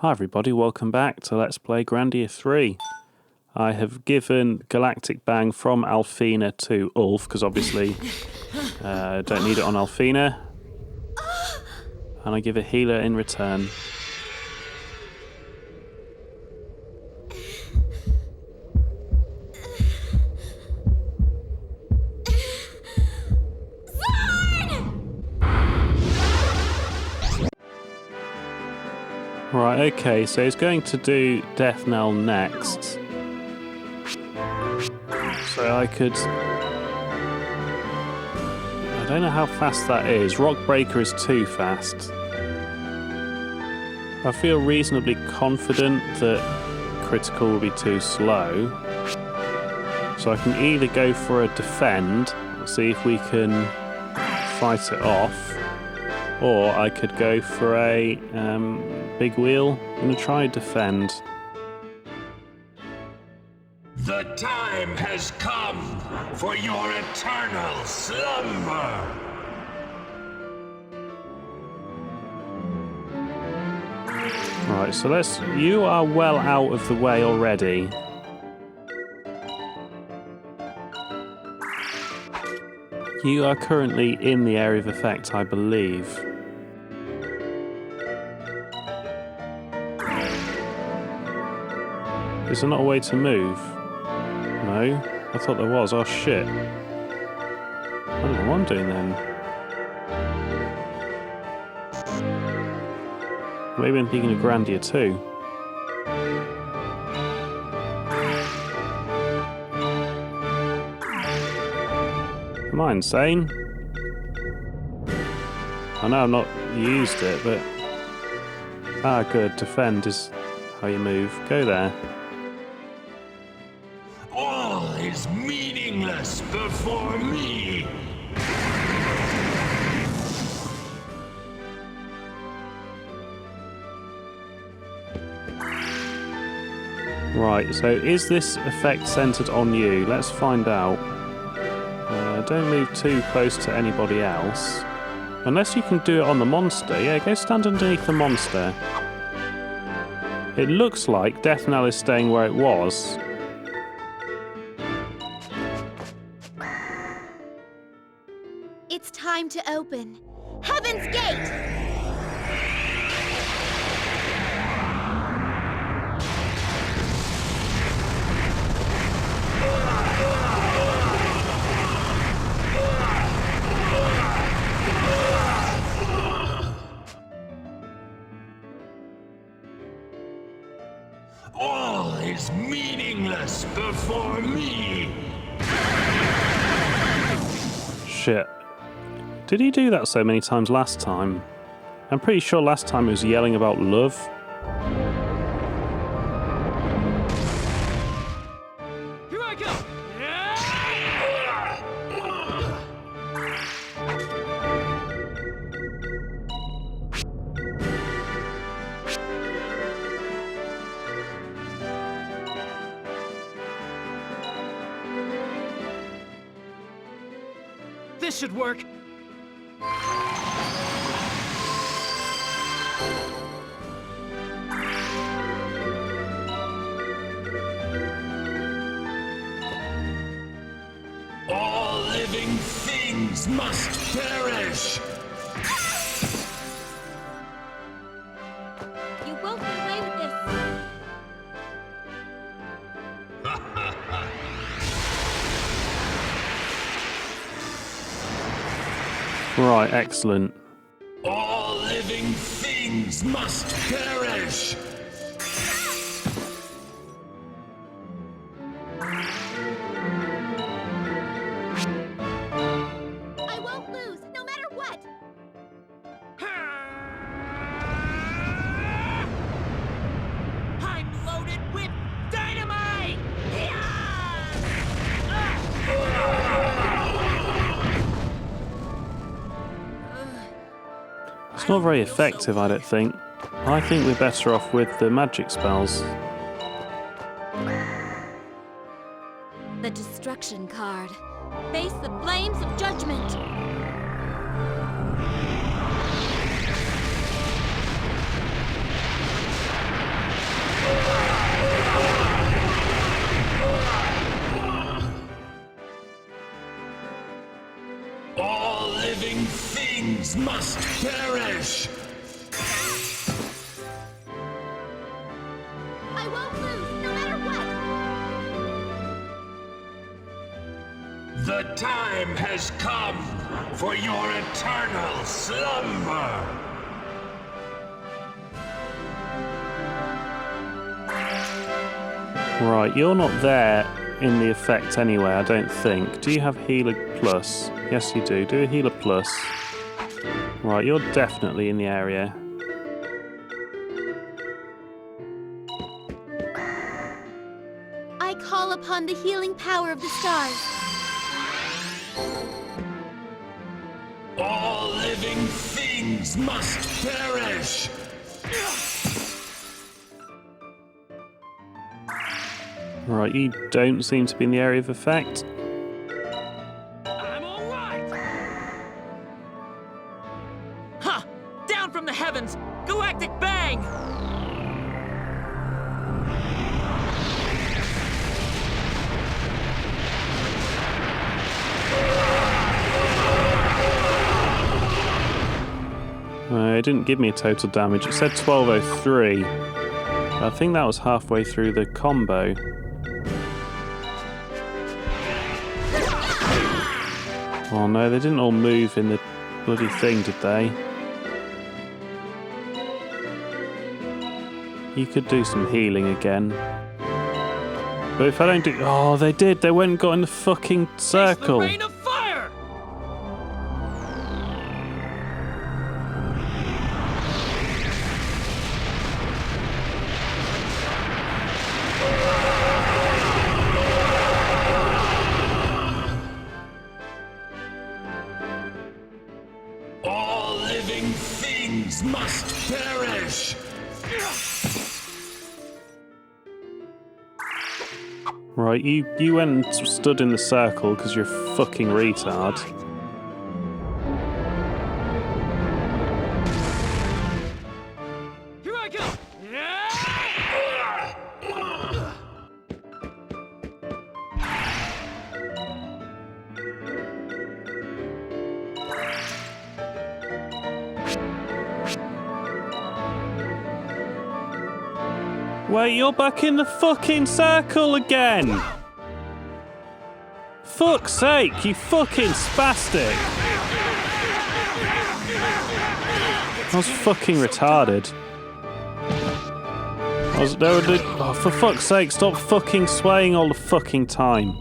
Hi everybody, welcome back to Let's Play Grandia 3. I have given Galactic Bang from Alfina to Ulf, because obviously I don't need it on Alfina. And I give a healer in return. Right, okay, so he's going to do Death Knell next. So I could... I don't know how fast that is. Rock Breaker is too fast. I feel reasonably confident that Critical will be too slow. So I can either go for a Defend, see if we can fight it off, or I could go for a Big Wheel. I'm going to try Defend. The time has come for your eternal slumber. Right, so let's... You are well out of the way already. You are currently in the area of effect, I believe. Is there not a way to move? No? I thought there was. Oh shit. I don't know what I'm doing then. Maybe I'm thinking of Grandia too. Am I insane? I know I've not used it, but... Ah, good. Defend is how you move. Go there. All is meaningless before me. Right, so is this effect centered on you? Let's find out. Don't move too close to anybody else. Unless you can do it on the monster. Yeah, go stand underneath the monster. It looks like Death Knell is staying where it was. It's time to open Heaven's Gate! All is meaningless before me. Shit. Did he do that so many times last time? I'm pretty sure last time he was yelling about love. Here I go. This should work. All living things must perish. You won't get away with this! Right, excellent. All living things must perish. I won't lose, no matter what! I'm loaded with dynamite! It's not very effective, I don't think. I think we're better off with the magic spells. The Destruction card. Face the flames of judgment! things must perish. I won't lose, no matter what! The time has come for your eternal slumber. Right, you're not there in the effect anyway, I don't think. Do you have Healer Plus? Yes, you do. Do a Healer Plus. Right, you're definitely in the area. I call upon the healing power of the stars. All living things must perish. Right, you don't seem to be in the area of effect. I'm all right. Ha! Down from the heavens, galactic bang! It didn't give me a total damage. It said 1203. I think that was halfway through the combo. Oh no, they didn't all move in the bloody thing, did they? You could do some healing again. But if I don't do... Oh, they did! They went and got in the fucking circle! It's the rain of fire! All living things must perish. Right, you went and stood in the circle because you're a fucking retard. Here I go! Wait, you're back in the fucking circle again! Fuck's sake, you fucking spastic! I was fucking retarded. Oh, for fuck's sake, stop fucking swaying all the fucking time.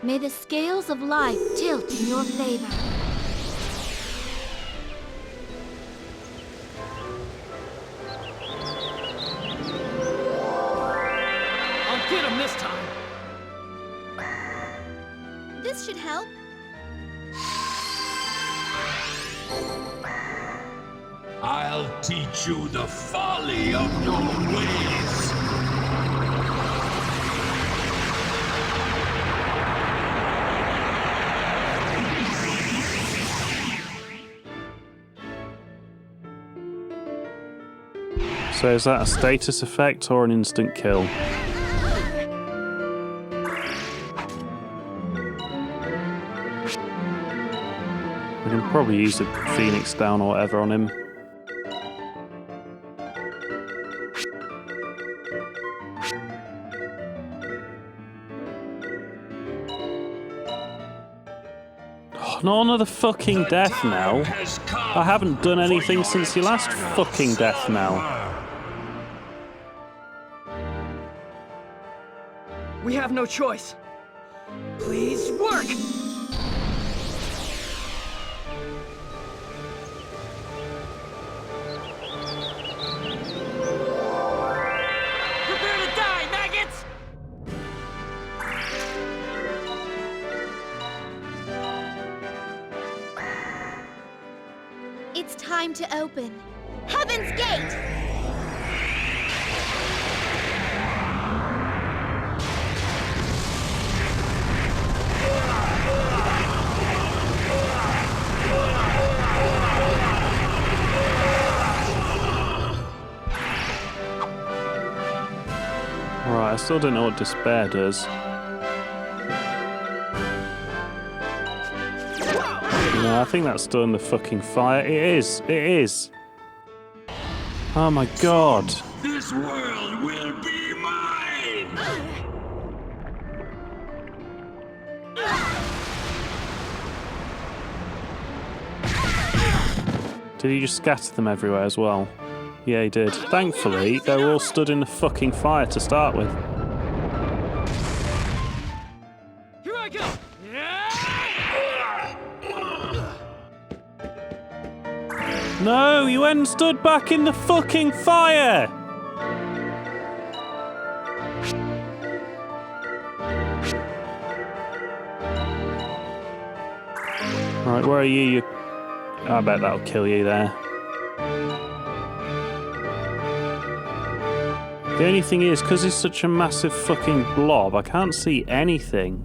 May the scales of life tilt in your favor. I'll get him this time! This should help. I'll teach you the folly of your ways. So is that a status effect or an instant kill? We can probably use a Phoenix down or whatever on him. Oh, not another fucking death now. I haven't done anything since your last fucking death now. We have no choice. Please work! Prepare to die, maggots! It's time to open Heaven's Gate! Right, I still don't know what despair does. No, I think that's done the fucking fire. It is. It is. Oh my god. This world will be mine! Did he just scatter them everywhere as well? Yeah, he did. Thankfully, they were all stood in the fucking fire to start with. Here I go! No, you went and stood back in the fucking fire! Right, where are you? I bet that'll kill you there. The only thing is, because it's such a massive fucking blob, I can't see anything.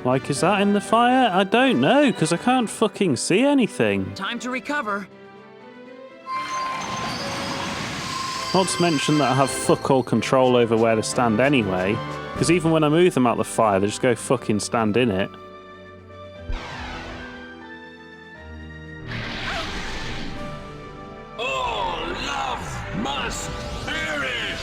Like, is that in the fire? I don't know, because I can't fucking see anything. Time to recover. Not to mention that I have fuck all control over where to stand anyway, because even when I move them out the fire, they just go fucking stand in it. All love must perish!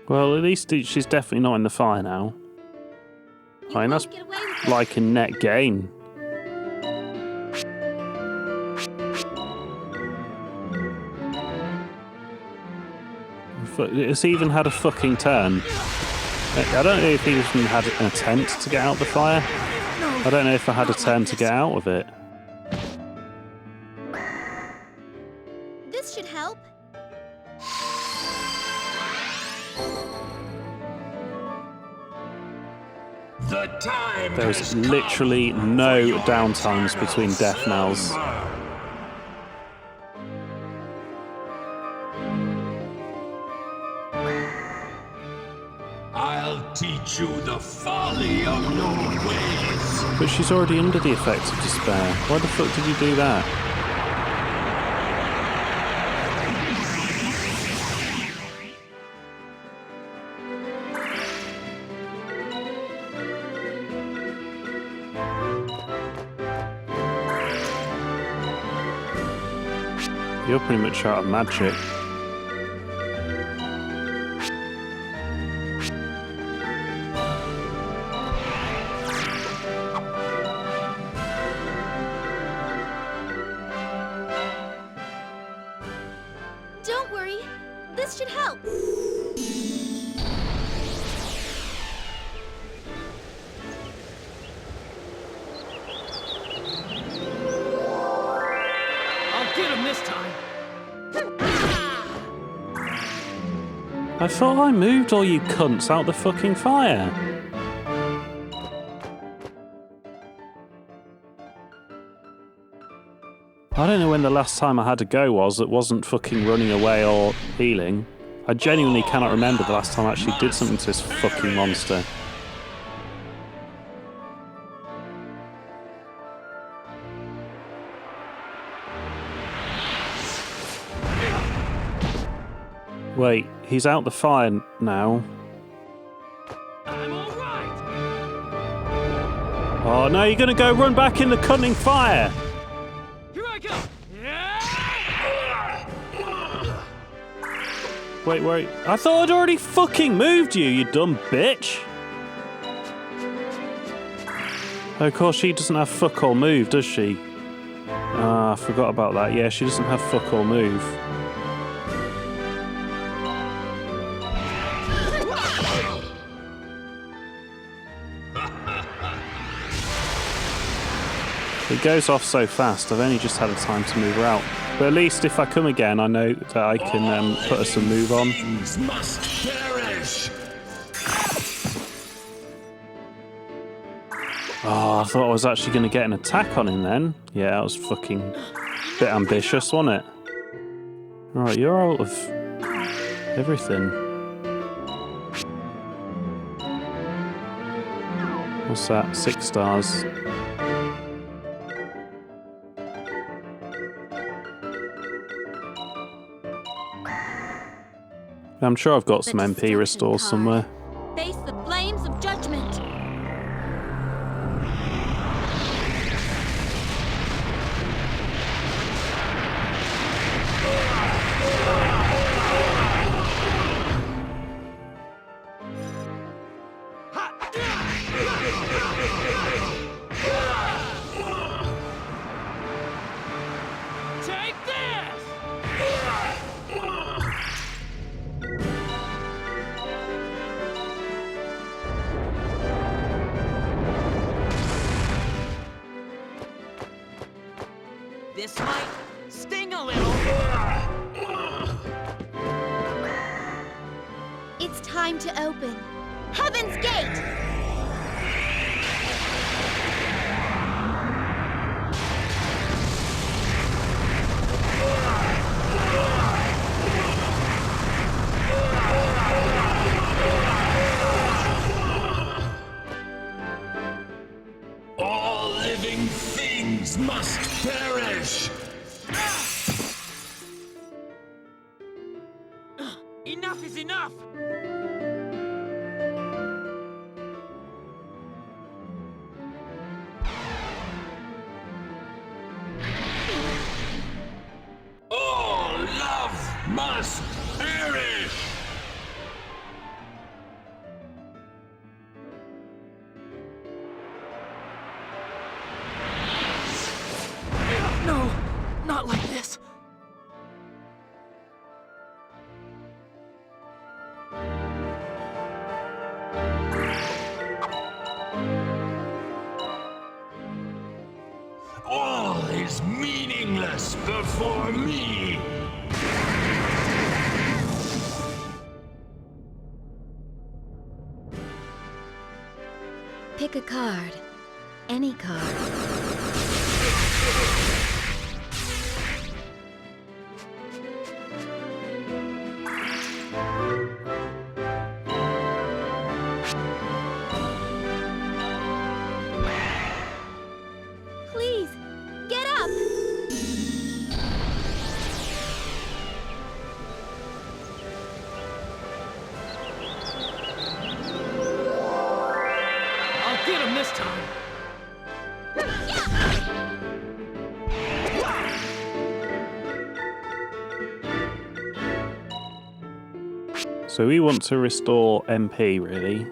Well, at least she's definitely not in the fire now. You I mean, that's won't get away with it. like a net gain. It's even had a fucking turn. I don't know if he even had an attempt to get out the fire. I don't know if I had a turn to get out of it. This should help. The time There's has literally come no for your downtimes between eternal death knells. slumber. I'll teach you the folly of your ways. But she's already under the effects of despair. Why the fuck did you do that? You're pretty much out of magic. Don't worry. This should help. I'll get him this time. I thought I moved all you cunts out the fucking fire. I don't know when the last time I had a go was that wasn't fucking running away or healing. I genuinely cannot remember the last time I actually did something to this fucking monster. Wait, he's out the fire now. I'm all right. Oh no, you're gonna go run back in the cunning fire! Here I go. Wait, I thought I'd already fucking moved you, you dumb bitch! Oh, of course, she doesn't have fuck all move, does she? Ah, I forgot about that. Yeah, she doesn't have fuck all move. It goes off so fast, I've only just had a time to move her out. But at least if I come again, I know that I can put her some move on. Things must perish. Oh, I thought I was actually going to get an attack on him then. Yeah, that was fucking a bit ambitious, wasn't it? Right, you're out of everything. What's that? 6 stars. I'm sure I've got The some MP destruction restore card. somewhere. Face the flames of judgment. Take this! This might sting a little. It's time to open Heaven's Gate! All living things must perish. Enough is enough! All love must perish. No, not like this. All is meaningless before me. Pick a card. Any card. Please, get up! I'll get him this time. So we want to restore MP, really.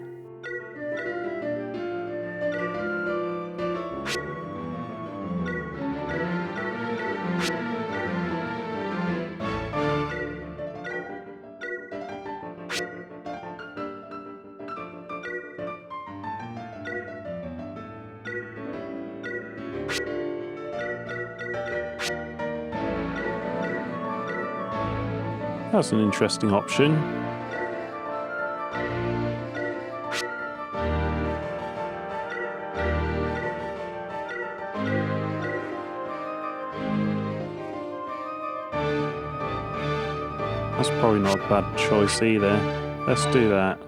That's an interesting option. That's probably not a bad choice either. Let's do that.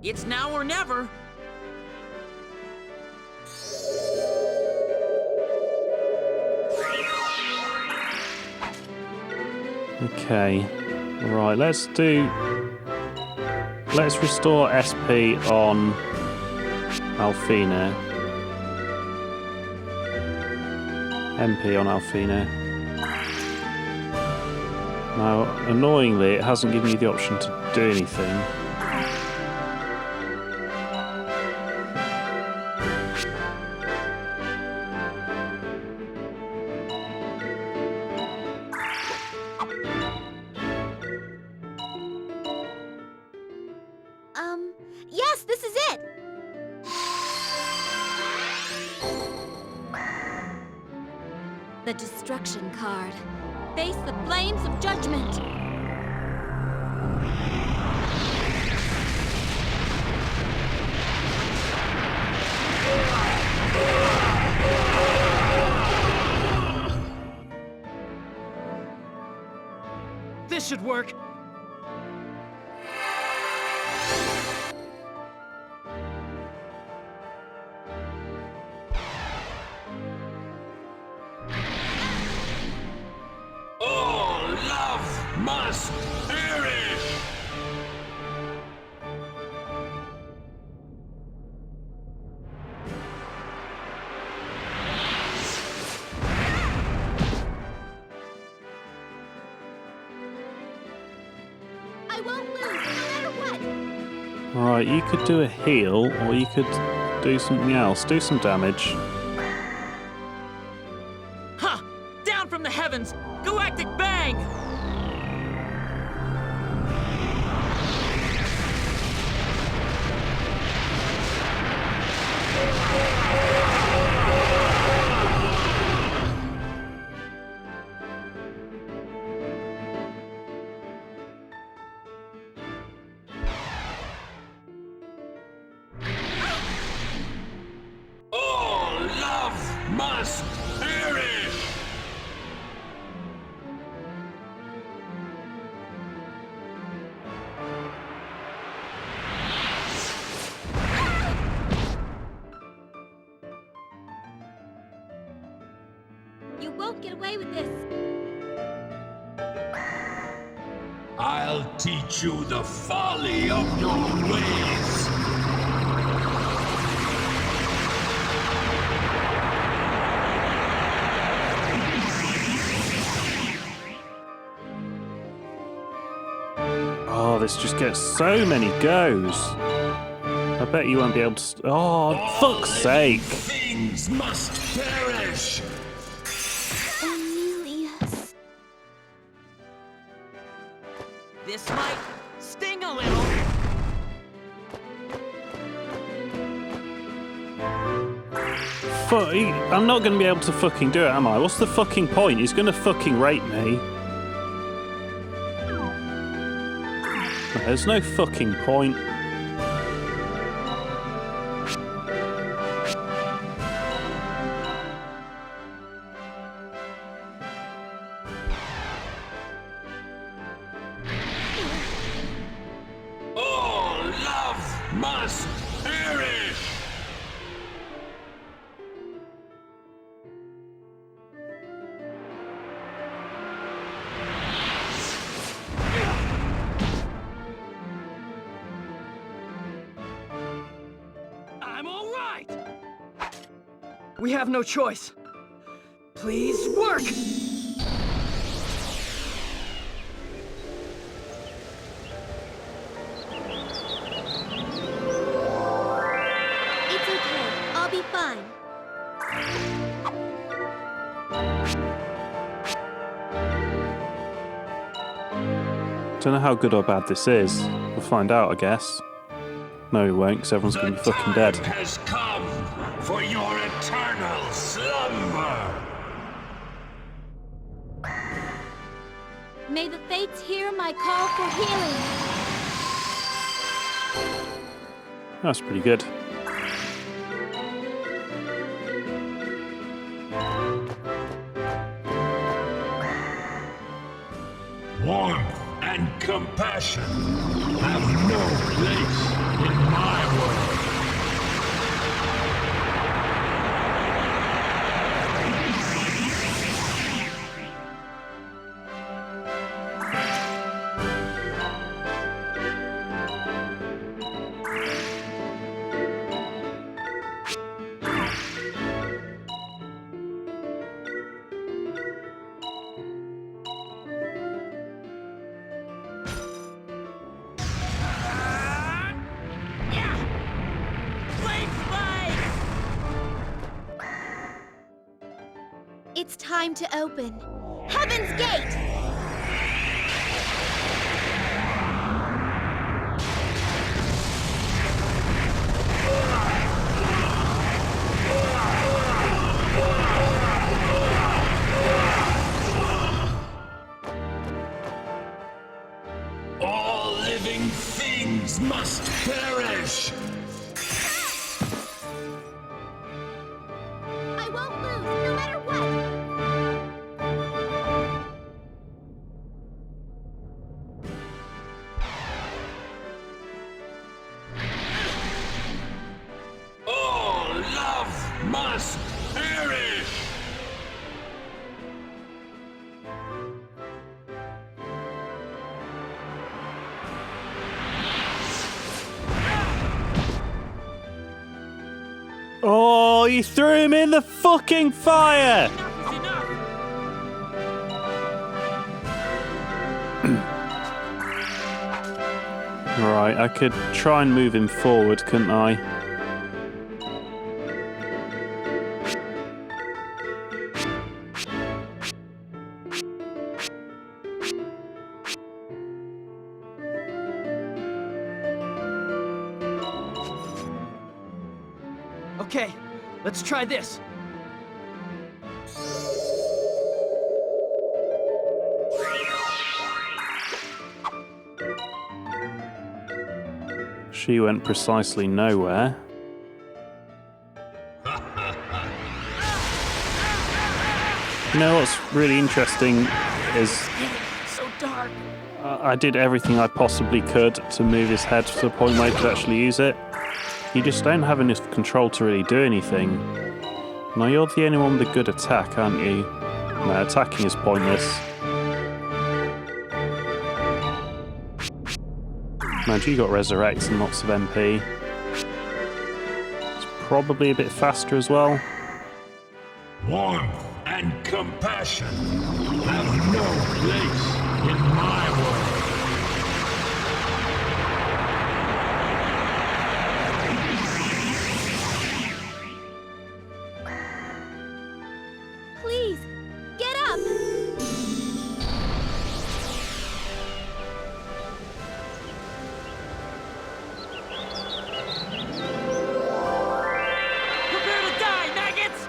It's now or never. Okay. Right, let's restore SP on Alfina. MP on Alfina. Now, annoyingly, it hasn't given you the option to do anything. Yes, this is it! The destruction card. Face the flames of judgment. This should work. All Right, you could do a heal, or you could do something else. Do some damage. Ha! Down from the heavens! Galactic bang! All love must perish! You won't get away with this. I'll teach you the folly of your ways! Oh, this just gets so many goes. I bet you won't be able to... Oh, fuck's sake. Things must perish! Emilius. This might sting a little. I'm not going to be able to fucking do it, am I? What's the fucking point? He's going to fucking rape me. There's no fucking point. All love must perish! I'm all right! We have no choice. Please work! It's okay. I'll be fine. Don't know how good or bad this is. We'll find out, I guess. No, we won't, because everyone's going to be fucking dead. The time has come for your eternal slumber! May the fates hear my call for healing. That's pretty good. Warmth and compassion have no place in my world. It's time to open Heaven's Gate! All living things must perish! I won't lose, no matter what! All love must perish! Oh, you threw him in the fucking fire! Enough is enough! Right, I could try and move him forward, couldn't I? Okay, let's try this. She went precisely nowhere. You know what's really interesting is So dark. I did everything I possibly could to move his head to the point where I could actually use it. You just don't have enough control to really do anything. Now you're the only one with a good attack, aren't you? No, attacking is pointless. Mind you, got resurrect and lots of MP. It's probably a bit faster as well. Warmth and compassion have no place in my world. Please, get up! Prepare to die, maggots!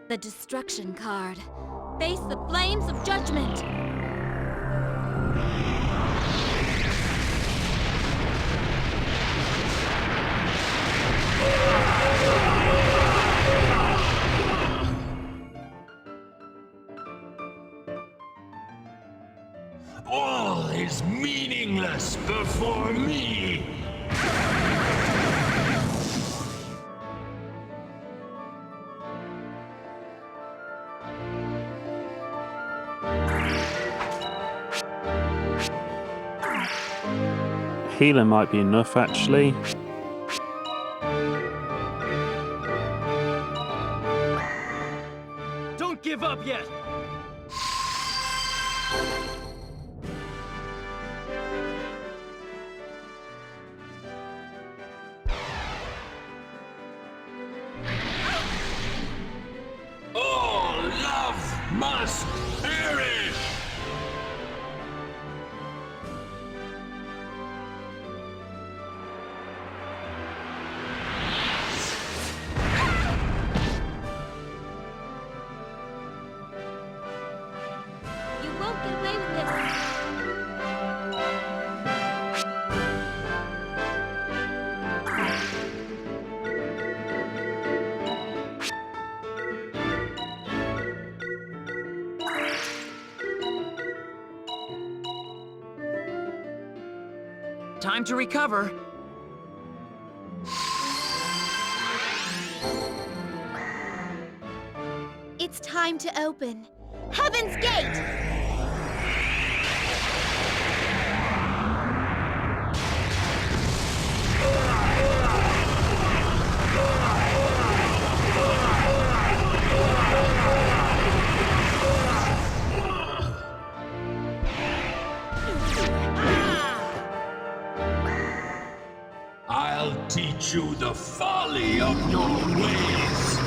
The destruction card. Face the flames of judgment. All is meaningless before me. Healer might be enough, actually. Don't give up yet! All love must perish. You won't get away with this. Time to recover. It's time to open Heaven's Gate! I'll teach you the folly of your ways.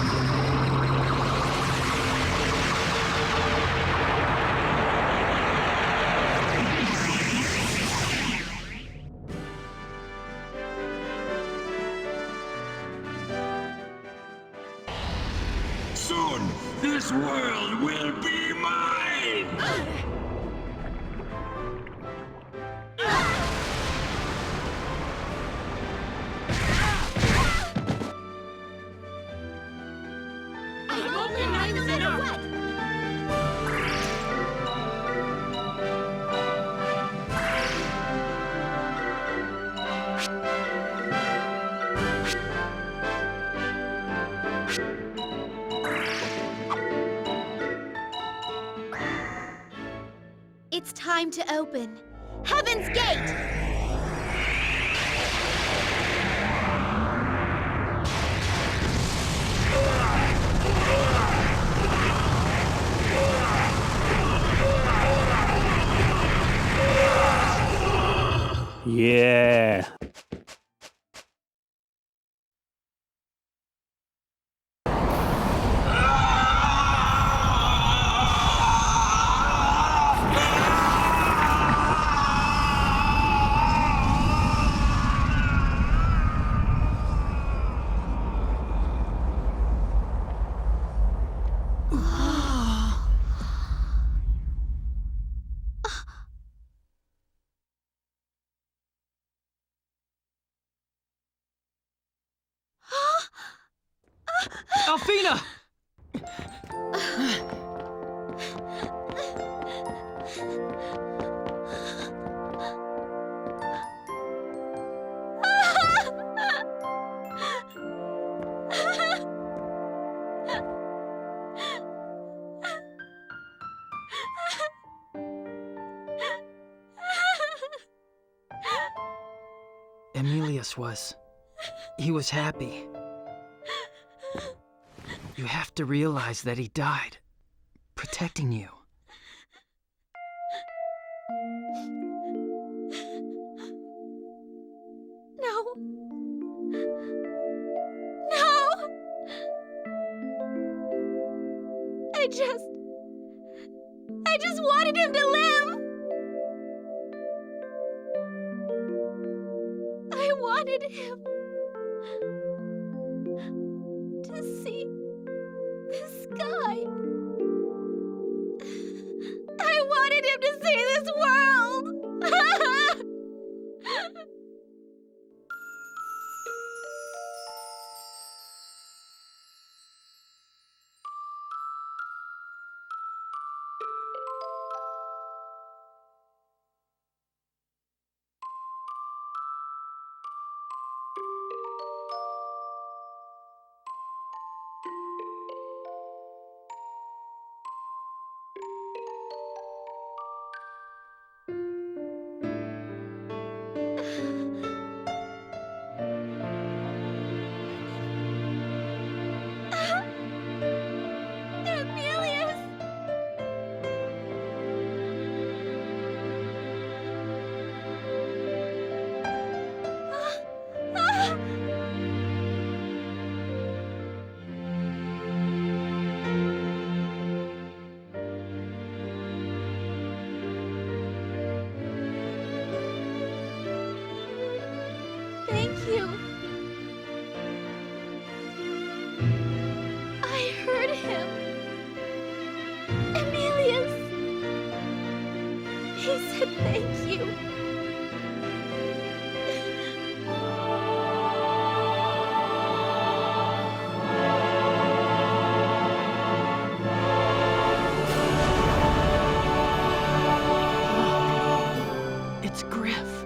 Soon, this world will be mine! It's time to open Heaven's Gate! Yeah. Alfina! Emilius was. He was happy. You have to realize that he died, protecting you. No. No! I just wanted him to live! I wanted him to see the sky. I wanted him to see this world! Emilius! Thank you. I heard him. Emilius. He said thank you. It's Griff.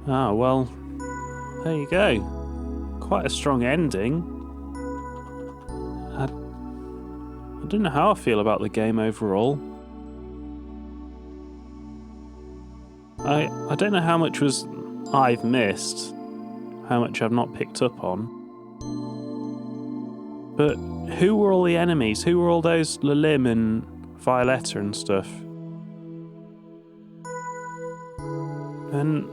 Ah, well, there you go. Quite a strong ending. I don't know how I feel about the game overall. I don't know how much I've missed, how much I've not picked up on. But who were all the enemies? Who were all those Lilim and Violetta and stuff? And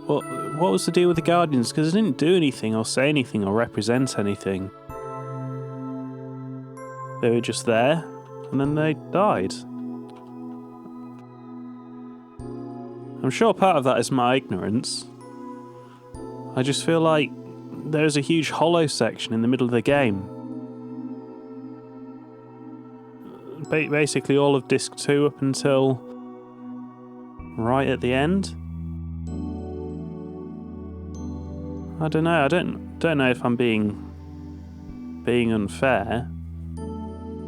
what was the deal with the Guardians? Because they didn't do anything or say anything or represent anything. They were just there, and then they died. I'm sure part of that is my ignorance. I just feel like there's a huge hollow section in the middle of the game. basically all of disc 2 up until right at the end. I don't know. I don't know if I'm being unfair.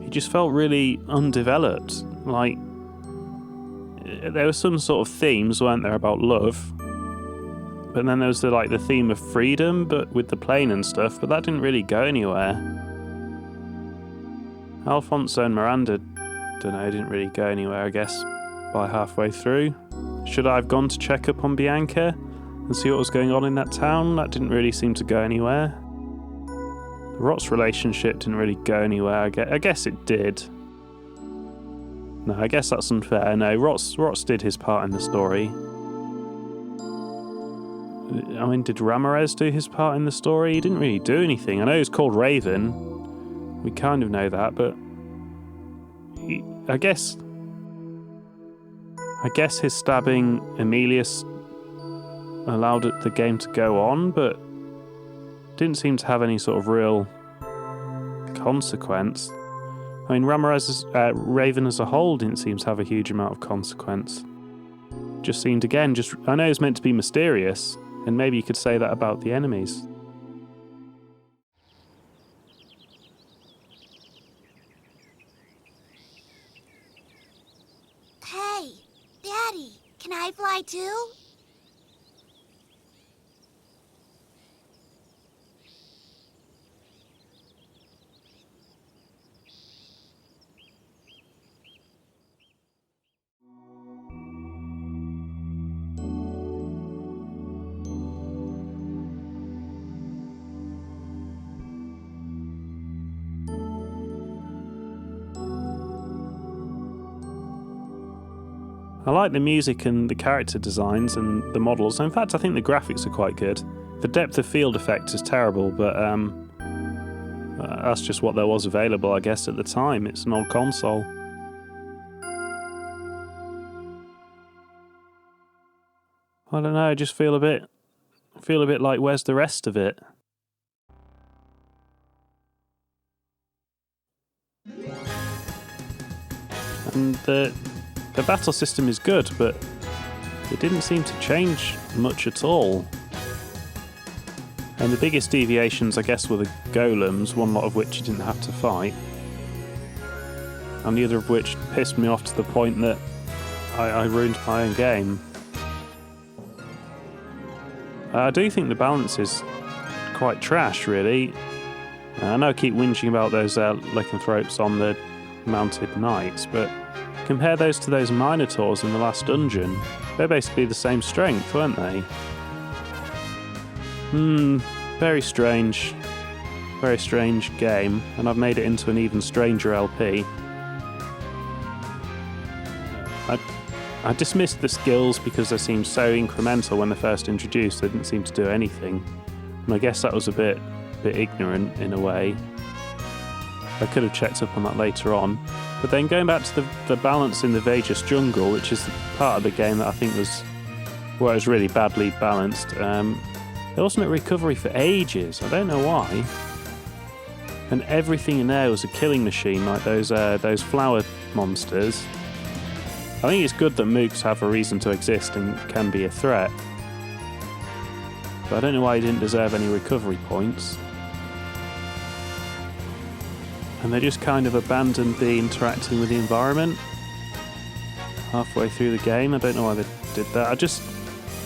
It just felt really undeveloped. Like, there were some sort of themes, weren't there, about love? But then there was the theme of freedom, but with the plane and stuff. But that didn't really go anywhere. Alfonso and Miranda, didn't really go anywhere. I guess by halfway through, should I have gone to check up on Bianca and see what was going on in that town? That didn't really seem to go anywhere. The Rots relationship didn't really go anywhere. I guess it did. No, I guess that's unfair. No, Rots did his part in the story. I mean, did Ramirez do his part in the story? He didn't really do anything. I know he's called Raven. We kind of know that, but I guess his stabbing Emilius allowed the game to go on, but didn't seem to have any sort of real consequence. I mean, Raven as a whole didn't seem to have a huge amount of consequence. Just seemed, again, I know it's meant to be mysterious, and maybe you could say that about the enemies. Hey, Daddy, can I fly too? I like the music and the character designs and the models. In fact, I think the graphics are quite good. The depth of field effect is terrible, but that's just what there was available, I guess, at the time. It's an old console. I don't know, I just feel a bit like, where's the rest of it? And the battle system is good, but it didn't seem to change much at all. And the biggest deviations, I guess, were the golems, one lot of which you didn't have to fight. And the other of which pissed me off to the point that I ruined my own game. I do think the balance is quite trash, really. I know I keep whinging about those lycanthropes on the mounted knights, but compare those to those minotaurs in the last dungeon. They're basically the same strength, weren't they? Very strange. Very strange game, and I've made it into an even stranger LP. I dismissed the skills because they seemed so incremental when they're first introduced. They didn't seem to do anything. And I guess that was a bit ignorant in a way. I could have checked up on that later on. But then going back to the balance in the Vegas jungle, which is the part of the game that I think was really badly balanced, there wasn't a recovery for ages. I don't know why. And everything in there was a killing machine, like those flower monsters. I think it's good that mooks have a reason to exist and can be a threat. But I don't know why he didn't deserve any recovery points. And they just kind of abandoned the interacting with the environment halfway through the game. I don't know why they did that.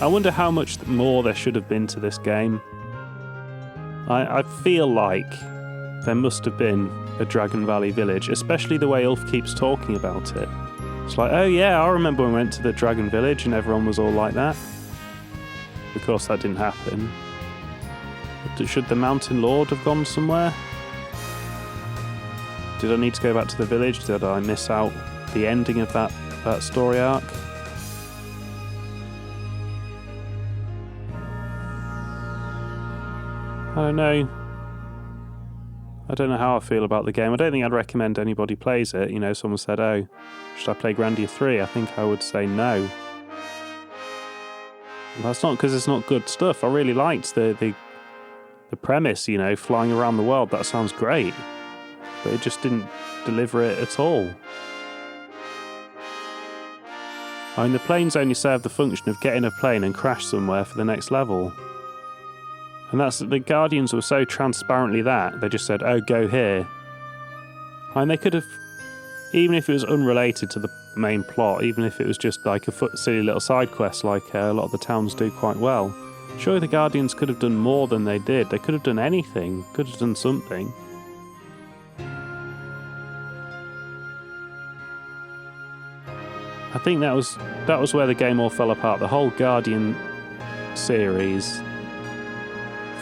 I wonder how much more there should have been to this game. I feel like there must have been a Dragon Valley village, especially the way Ulf keeps talking about it. It's like, oh yeah, I remember when we went to the Dragon Village and everyone was all like that. Of course that didn't happen. Should the Mountain Lord have gone somewhere? Did I need to go back to the village? Did I miss out the ending of that story arc? I don't know. I don't know how I feel about the game. I don't think I'd recommend anybody plays it. You know, someone said, oh, should I play Grandia 3? I think I would say no. Well, that's not because it's not good stuff. I really liked the premise, you know, flying around the world. That sounds great. But it just didn't deliver it at all. I mean, the planes only serve the function of getting a plane and crash somewhere for the next level. And that's the Guardians were so transparently that they just said, "Oh, go here." And they could have, even if it was unrelated to the main plot, even if it was just like a silly little side quest, like a lot of the towns do quite well. Surely the Guardians could have done more than they did. They could have done anything. Could have done something. I think that was where the game all fell apart. The whole Guardian series.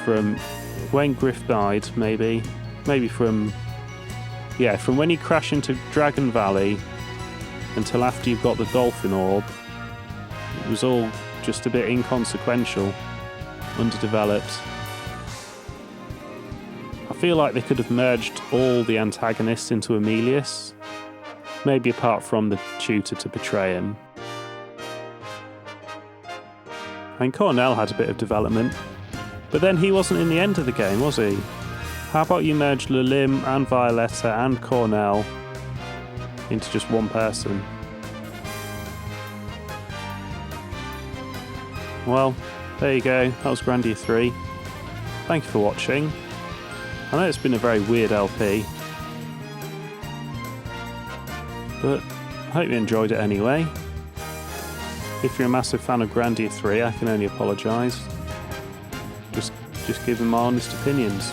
From when Griff died, maybe from when you crash into Dragon Valley until after you've got the Dolphin Orb, it was all just a bit inconsequential, underdeveloped. I feel like they could have merged all the antagonists into Emilius, maybe apart from the tutor to betray him. I mean, Cornell had a bit of development. But then he wasn't in the end of the game, was he? How about you merge Lilim and Violetta and Cornell into just one person? Well, there you go. That was Grandia 3. Thank you for watching. I know it's been a very weird LP, but I hope you enjoyed it anyway. If you're a massive fan of Grandia 3, I can only apologise. Just giving my honest opinions.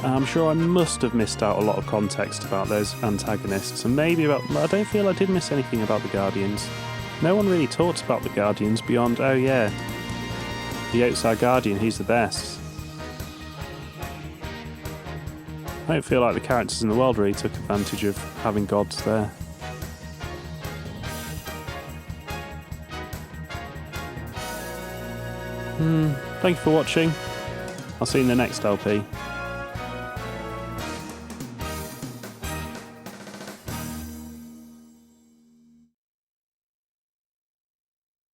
I'm sure I must have missed out a lot of context about those antagonists, and maybe I don't feel I did miss anything about the Guardians. No one really talks about the Guardians beyond, oh yeah, the outside Guardian, he's the best. I don't feel like the characters in the world really took advantage of having gods there. Thank you for watching. I'll see you in the next LP.